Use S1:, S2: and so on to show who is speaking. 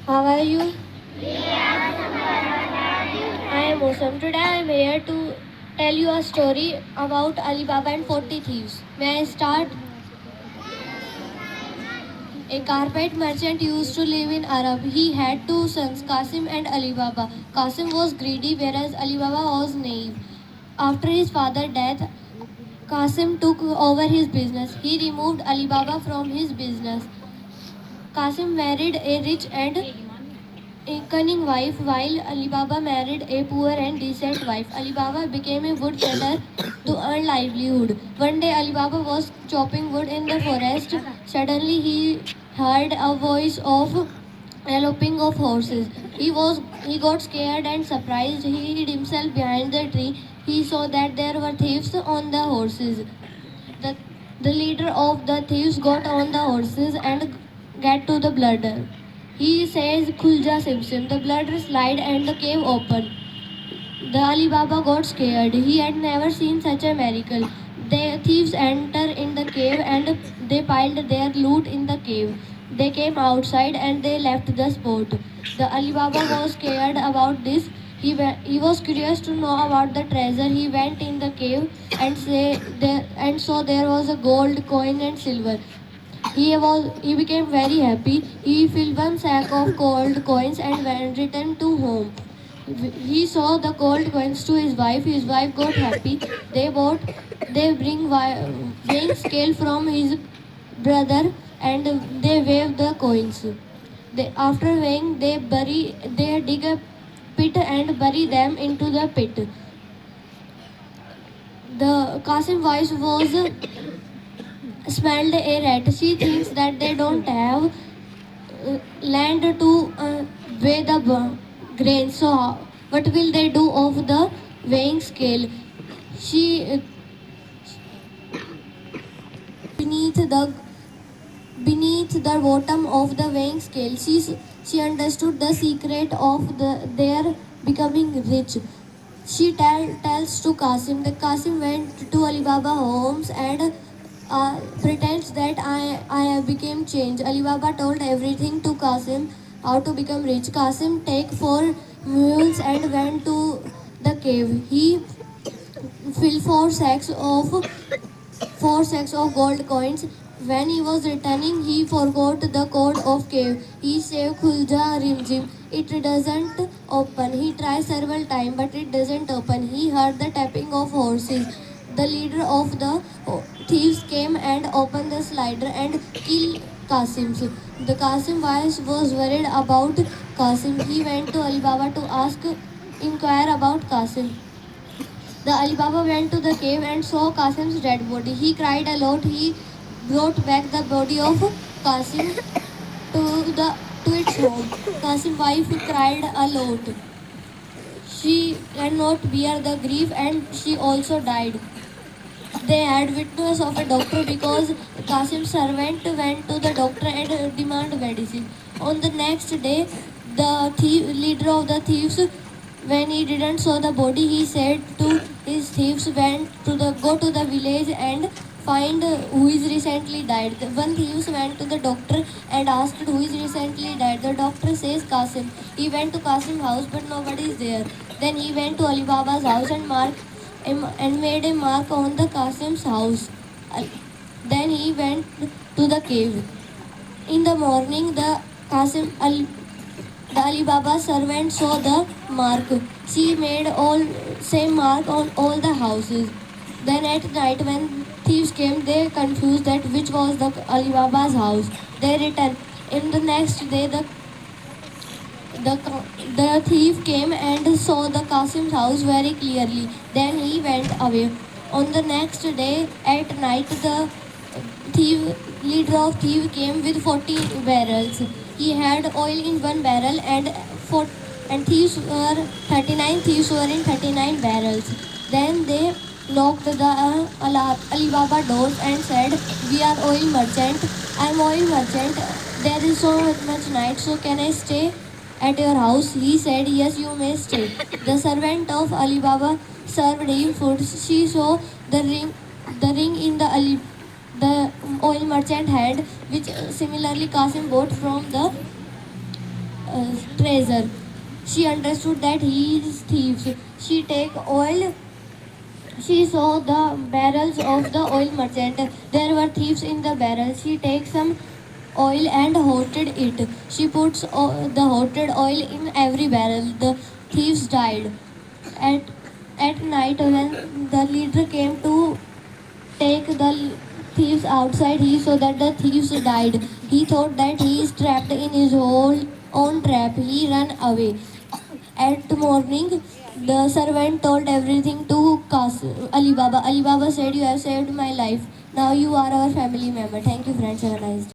S1: How are you? I am awesome. Today I am here to tell you a story about Ali Baba and 40 thieves. May I start? A carpet merchant used to live in Arab. He had two sons, Qasim and Ali Baba. Qasim was greedy whereas Ali Baba was naive. After his father's death, Qasim took over his business. He removed Ali Baba from his business. Qasim married a rich and a cunning wife, while Ali Baba married a poor and decent wife. Ali Baba became a woodcutter to earn livelihood. One day Ali Baba was chopping wood in the forest. Suddenly he heard a voice of galloping of horses. He got scared and surprised. He hid himself behind the tree. He saw that there were thieves on the horses. The, the leader of the thieves got on the horses and get to the bladder. He says, Khulja Simpson. The bladder slide and the cave opened. The Ali Baba got scared. He had never seen such a miracle. The thieves enter in the cave and they piled their loot in the cave. They came outside and they left the spot. The Ali Baba was scared about this. He was curious to know about the treasure. He went in the cave and saw there was a gold coin and silver. He became very happy. He filled one sack of gold coins and went returned to home. He saw the gold coins to his wife. His wife got happy. They bring weighing scale from his brother and they weigh the coins. After weighing, they dig a pit and bury them into the pit. The Qasim voice was smelled a rat. She thinks that they don't have land to weigh the grain. So, what will they do of the weighing scale? She beneath the beneath the bottom of the weighing scale. She understood the secret of their becoming rich. She tells to Qasim. The Qasim went to Alibaba homes and pretends that I have become changed. Alibaba told everything to Qasim how to become rich. Qasim take 4 mules and went to the cave. He filled 4 sacks of gold coins. When he was returning, he forgot the code of cave. He saved Khulja Rimjim. It doesn't open. He tried several times, but it doesn't open. He heard the tapping of horses. The leader of the thieves came and opened the slider and killed Qasim. The Qasim wife was worried about Qasim. He went to Alibaba to inquire about Qasim. The Ali Baba went to the cave and saw Qasim's dead body. He cried a lot. He brought back the body of Qasim to the to its home. Qasim's wife cried a lot. She cannot bear the grief and she also died. They had witness of a doctor because Qasim's servant went to the doctor and demanded medicine. On the next day, leader of the thieves, when he didn't saw the body, he said to his thieves, go to the village and find who is recently died. One thieves went to the doctor and asked who is recently died. The doctor says Qasim. He went to Qasim's house, but nobody is there. Then he went to Ali Baba's house and made a mark on the Qasim's house. Then he went to the cave. In the morning, the Ali Baba servant saw the mark. She made all same mark on all the houses. Then at night, when thieves came, they confused that which was the Ali Baba's house. They returned. In the next day, the, the thief came and saw the Qasim's house very clearly. Then he went away. On the next day at night, the leader of thief came with 40 barrels. He had oil in one barrel and thieves were 39 thieves were in 39 barrels. Then they knocked the Alibaba doors and said, "We are oil merchant. I am oil merchant. There is so much night, so can I stay at your house?" He said, "Yes, you may stay." The servant of Alibaba served him food. She saw the ring in the oil merchant had, which similarly Qasim bought from the treasure. She understood that he is thieves. She take oil. She saw the barrels of the oil merchant. There were thieves in the barrels. She takes some oil and hotted it. She puts the hotted oil in every barrel. The thieves died. At, at night, when the leader came to take the thieves outside, he saw that the thieves died. He thought that he is trapped in his own trap. He ran away. At morning, the servant told everything to Ali Baba. Ali Baba said, "You have saved my life. Now you are our family member." Thank you, friends. Have a nice day.